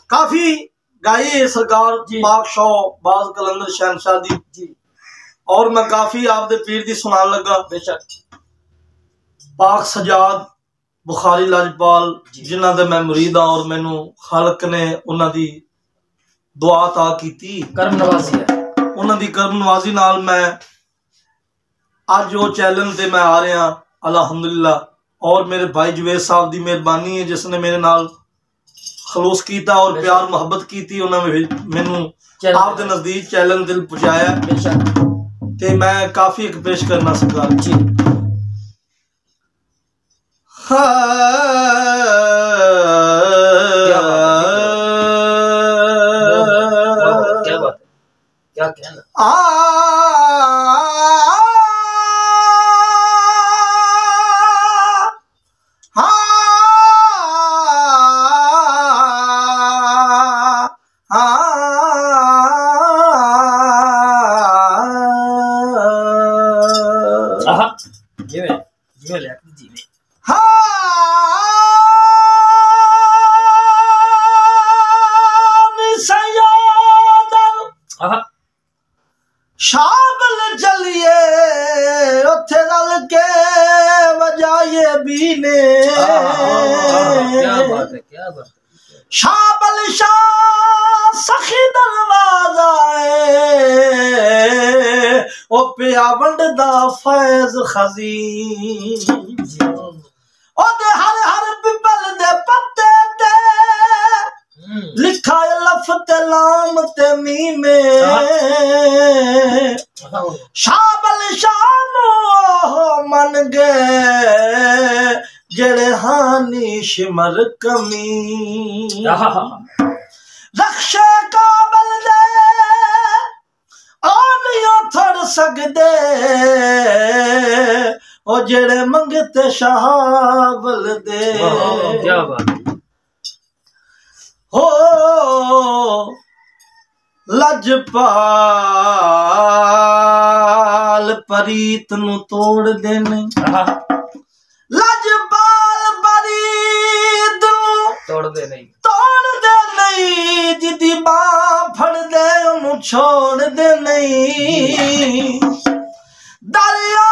काफी गाई है सरकार पाक शो बाज कलंदर शहनशाह दी जी, और मैं काफी आपदे पीर दी सुनान लगा। बेशक पाक सजाद बुखारी लाजपाल जिन्हां दे मैं मुरीद हां और मैनू खालक ने उन्हां दी दुआ अता कीती, करम नवाजी है उन्हां दी करम नवाजी नाल मैं अज वो चैलेंज ते मैं आ रहा अल्हम्दुलिल्लाह। और मेरे भाई जुवेद साहब दी मेहरबानी है जिसने मेरे नाल खलूस कीता और प्यार मोहब्बत की, उन्होंने मैनू आप दे नजदीक चैलेंज दिल पहुंचाया ते मैं काफी एक पेश करना सरकार जी। क्या बात है, क्या कहना। शाबल चलिए उथे रल के बजाए भी ने। क्या बात है, क्या बात है। शाबल शाह सखी दरवाजा ओ पियावंड दा फैज खजीन ओ दे हर हर पिपल दे पत्ते ते लिखा लफ्त लाम ते मीमे। शाबल शानू मन गए जेड़े हानी शिमर कमी। रक्षे काबल दे आनियो थड़ सकदे ओ जेड़े मंगते शाबल दे। क्या बात हो लजपाल परीत नु तोड़ देने। लजपाल परीत नु तोड़ दे नहीं जिदी बां फड़ दे उन्हें छोड़ दे नहीं। दरिया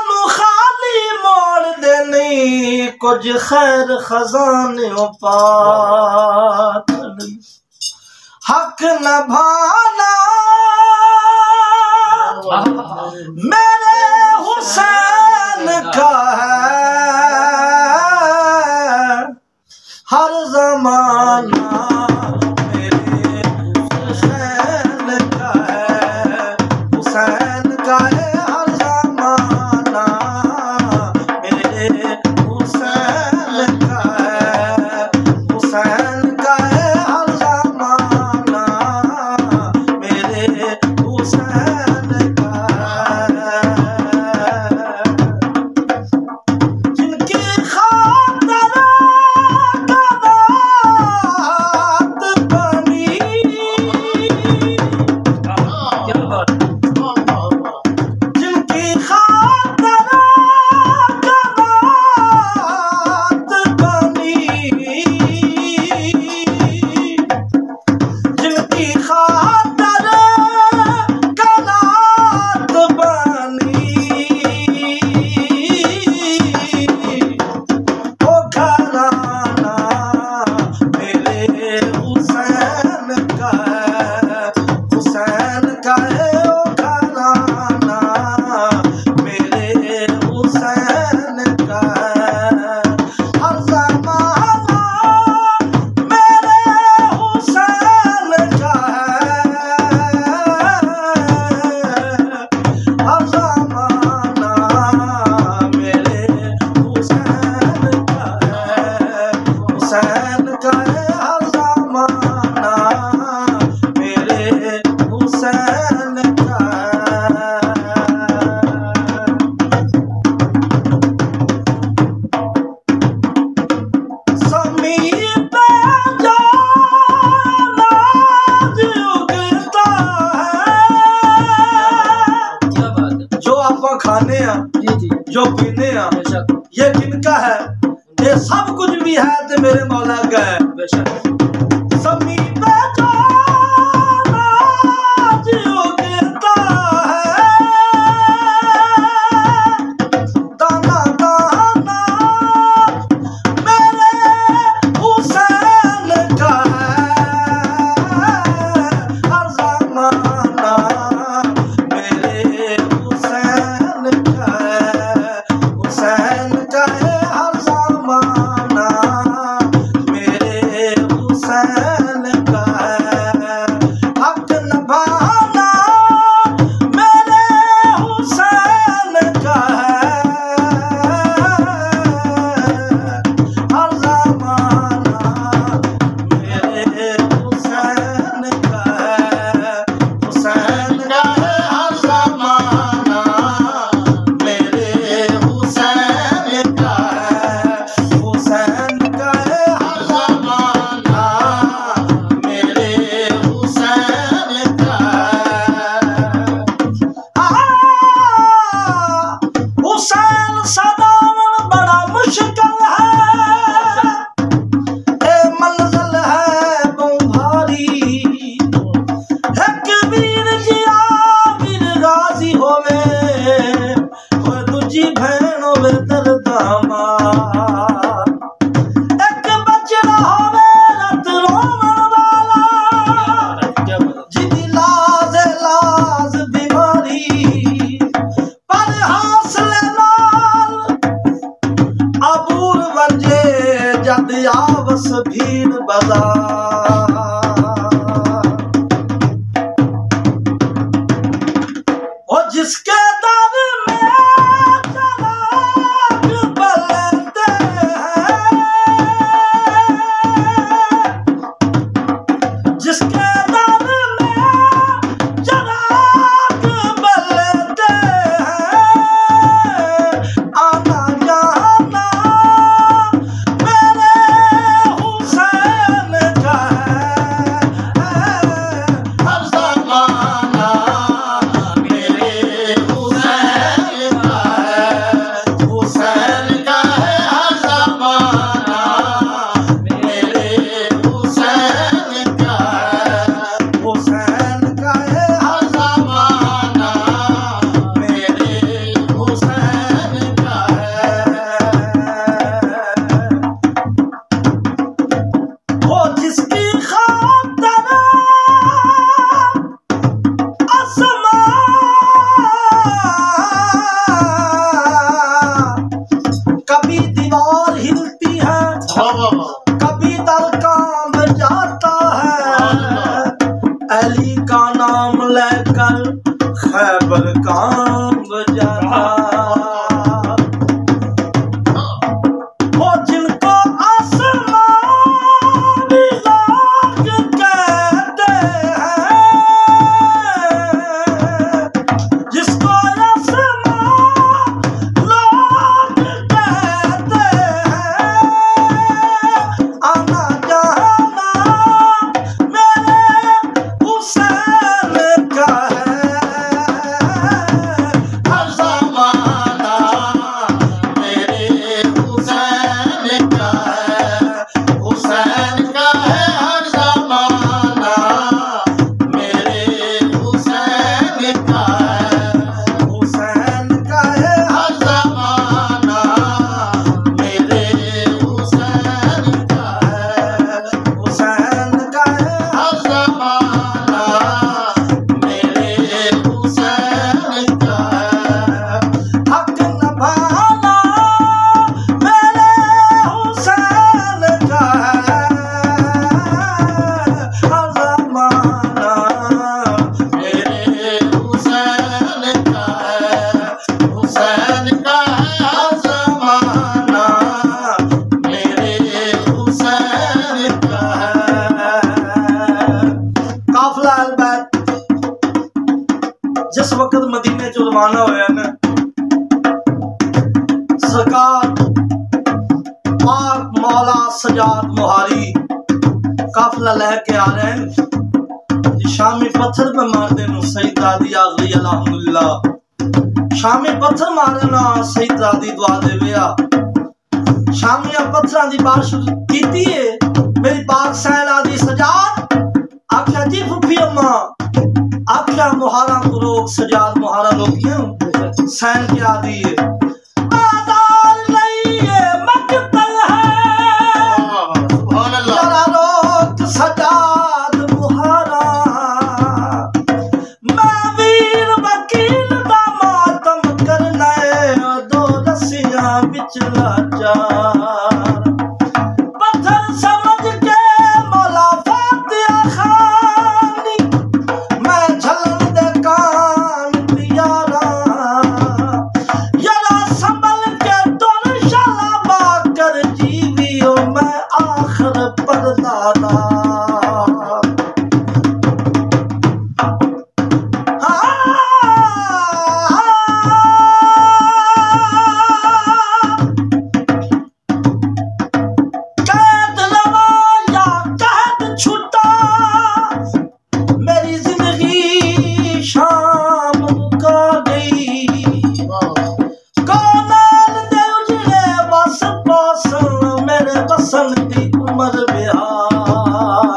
नु खाली मोड़ दे नहीं कुछ खैर खजाने पात हक न भाना मेरे हुसैन का है हर जमाना। मेरे हुसैन का है, हुसैन का है हर जमाना। मेरे हुसैन का है, हुसैन का है हर जमाना। मेरे हुसैन का है जिनकी खातिर खाने जो पीने ये किनका है? ये सब कुछ भी है तो मेरे मौला का है। बेशक और जिसके दर में चराग बलते हैं, जिसके दर में चराग बलते हैं, आना जाना मेरे हुसैन का है, हर ज़माना मेरे हुसैन का है, हुसैन का है हर ज़माना मेरे हुसैन का है, हुसैन का है हर ज़माना मेरे हुसैन का है। वो जिसकी खातिर आसमान कभी दीवार हिलती है, कभी दर कांप जाता है, अली का नाम लेकर खैबर कांप जाता। वो जिनको आसमानी लोग कहते हैं, जिसको आसमान लोग कहते हैं, आना जाना मेरे हुसैन का है, हर ज़माना मेरे हुसैन का है, हुसैन का है हर ज़माना मेरे हुसैन का है, हुसैन का है हर ज़माना मेरे हुसैन का है, हुसैन का है हर ज़माना मेरे हुसैन का है। हक निभाना मेरे हुसैन का है, हर ज़माना मेरे हुसैन का है, हुसैन का है हर ज़माना मेरे हुसैन का है। काफिला अल-बैत जिस वक्त मदीने चो रवाना होया ना, सरकार पाक मौला सजाद मुहारी काफिला लेके आ रहे हैं। शामी पत्थर पे मार देना सईद दादी आगली अल्हम्दुलिल्लाह, शामी पत्थर मारना सईद दादी दुआ देवे आ। शामिया पत्थर की बारिश की है, मेरी पाक सैन आदि सजाद आख्या जी फुफी अम्मा, आख्या मुहारा को रोक, सजाद मुहारा रोकियो सैन की आदि है, आदार नहीं है मकतल है, जरा रोक सजाद मुहारा, मैं वीर वकील दा मातम करना है, दो रस्सियां बिच लाचार, पत्थर समझ के मौला फातिहा खानी, मैं झलन दे कान पियारा, यरा संभल के तुर शलाबा कर जीवियो मैं आखिर परदादा। कैद लवाया कैद छुटा, मेरी जिंदगी शाम मुका गई, कौनान दे उजड़े बस बसन मेरे बसन दी उमर बिहार,